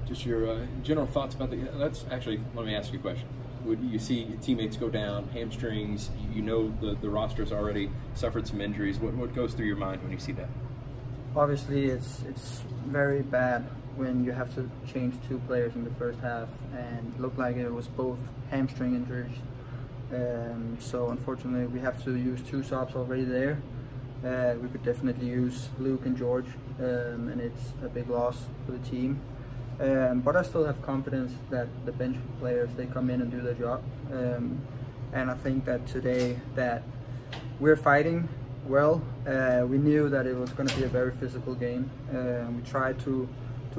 Just your general thoughts about let's actually, let me ask you a question. Would you see teammates go down, hamstrings, you know the roster's already suffered some injuries. What goes through your mind when you see that? Obviously, it's very bad when you have to change 2 players in the first half, and it looked like it was both hamstring injuries. So unfortunately, we have to use 2 subs already there. We could definitely use Luke and George, and it's a big loss for the team. But I still have confidence that the bench players, they come in and do their job. And I think that today that we're fighting well. We knew that it was going to be a very physical game. We tried to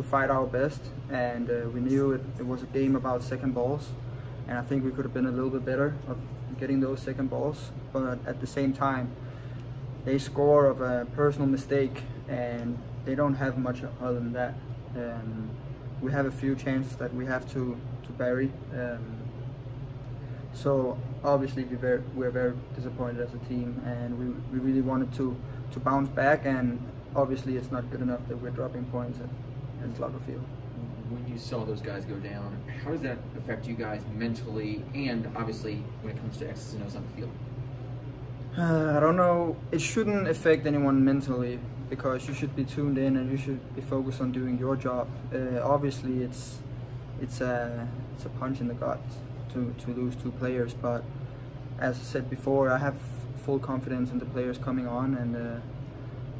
fight our best, and we knew it was a game about second balls. And I think we could have been a little bit better of getting those second balls. But at the same time, they score of a personal mistake, and they don't have much other than that. We have a few chances that we have to bury. So obviously we're very disappointed as a team, and we really wanted to bounce back, and obviously it's not good enough that we're dropping points at Slugger Field. When you saw those guys go down, how does that affect you guys mentally, and obviously when it comes to X's and O's on the field? I don't know. It shouldn't affect anyone mentally, because you should be tuned in and you should be focused on doing your job. Obviously, it's a punch in the gut to lose 2 players, but as I said before, I have full confidence in the players coming on,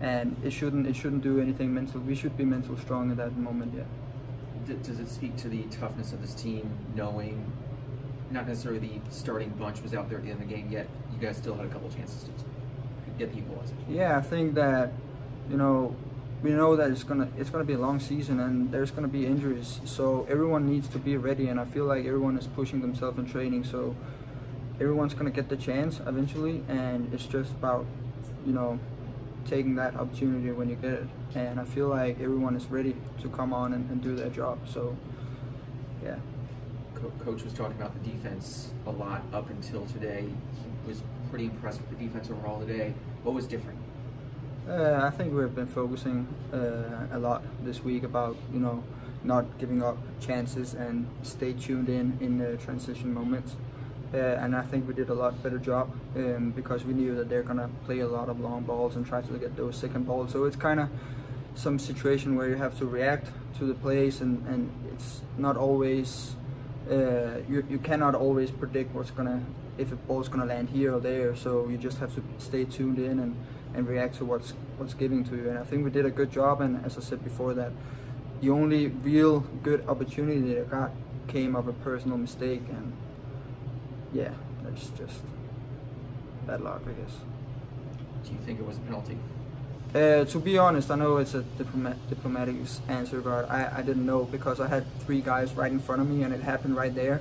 and it shouldn't do anything mental. We should be mental strong at that moment. Yeah. Does it speak to the toughness of this team, knowing not necessarily the starting bunch was out there at the end of the game, yet you guys still had a couple chances to get the equalizer? Yeah, I think that, you know, we know that it's gonna be a long season, and there's gonna be injuries, so everyone needs to be ready, and I feel like everyone is pushing themselves in training, so everyone's gonna get the chance eventually, and it's just about, you know, taking that opportunity when you get it. And I feel like everyone is ready to come on and do their job. So yeah. Coach was talking about the defense a lot up until today. He was pretty impressed with the defense overall today. What was different? I think we've been focusing a lot this week about, you know, not giving up chances and stay tuned in the transition moments. And I think we did a lot better job because we knew that they're gonna play a lot of long balls and try to get those second balls. So it's kind of some situation where you have to react to the plays, and it's not always you cannot always predict if a ball's gonna land here or there. So you just have to stay tuned in and react to what's given to you. And I think we did a good job. And as I said before, that the only real good opportunity that I got came of a personal mistake, and yeah, that's just bad luck, I guess. Do you think it was a penalty? To be honest, I know it's a diplomatic answer, but I didn't know, because I had 3 guys right in front of me and it happened right there.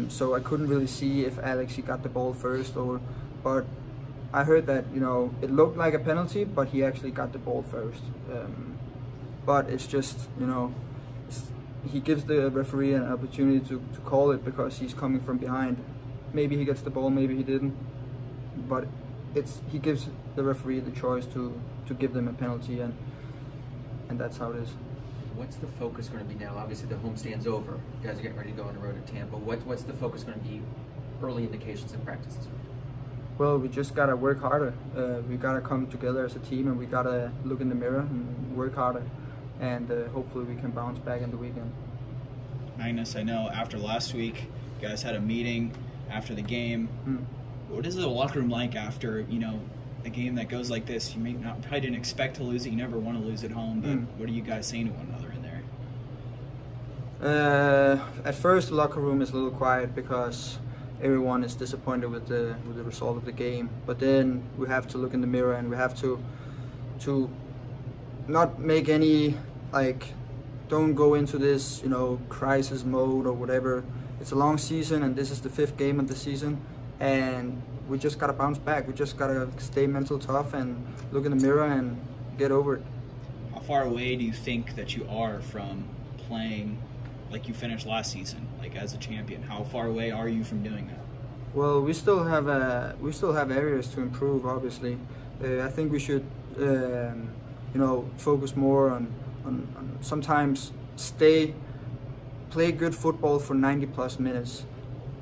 So I couldn't really see if Alex, he got the ball first, but I heard that, you know, it looked like a penalty, but he actually got the ball first. But it's just, you know, he gives the referee an opportunity to call it because he's coming from behind. Maybe he gets the ball, maybe he didn't, but he gives the referee the choice to give them a penalty, and that's how it is. What's the focus going to be now? Obviously the homestand's over. You guys are getting ready to go on the road to Tampa. What's the focus going to be? Early indications in practice this week? Well, we just gotta work harder. We gotta come together as a team, and we gotta look in the mirror and work harder. And hopefully we can bounce back in the weekend. Magnus, I know after last week, you guys had a meeting after the game. What is the locker room like after, you know, a game that goes like this? You probably didn't expect to lose it. You never want to lose at home, but what are you guys saying to one another in there? At first, the locker room is a little quiet because everyone is disappointed with the result of the game. But then we have to look in the mirror, and we have to not make any, like, don't go into this, you know, crisis mode or whatever. It's a long season, and this is the 5th game of the season, and we just gotta bounce back. We just gotta stay mental tough and look in the mirror and get over it. How far away do you think that you are from playing like you finished last season, like as a champion? How far away are you from doing that? Well, we still have areas to improve. Obviously, I think we should, you know, focus more on sometimes play good football for 90 plus minutes,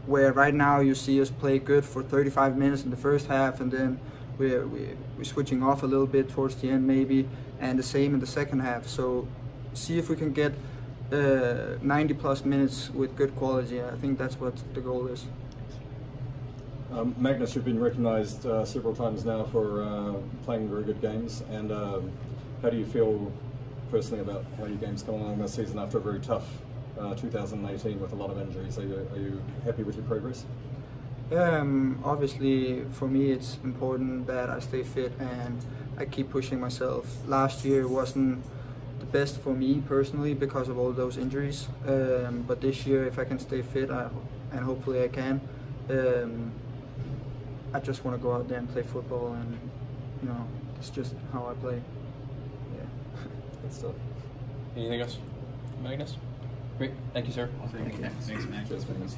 where right now you see us play good for 35 minutes in the first half, and then we're switching off a little bit towards the end maybe, and the same in the second half. So see if we can get 90 plus minutes with good quality. I think that's what the goal is. Magnus, you've been recognised several times now for playing very good games, and how do you feel personally about how your game's come along this season after a very tough 2018 with a lot of injuries? Are you happy with your progress? Obviously, for me, it's important that I stay fit and I keep pushing myself. Last year wasn't the best for me personally because of all those injuries, but this year, if I can stay fit, and hopefully I can, I just want to go out there and play football, and it's just how I play. Yeah. Good stuff. Anything else, Magnus? Great. Thank you, sir. Thank you. Thanks, man. Cheers, Magnus.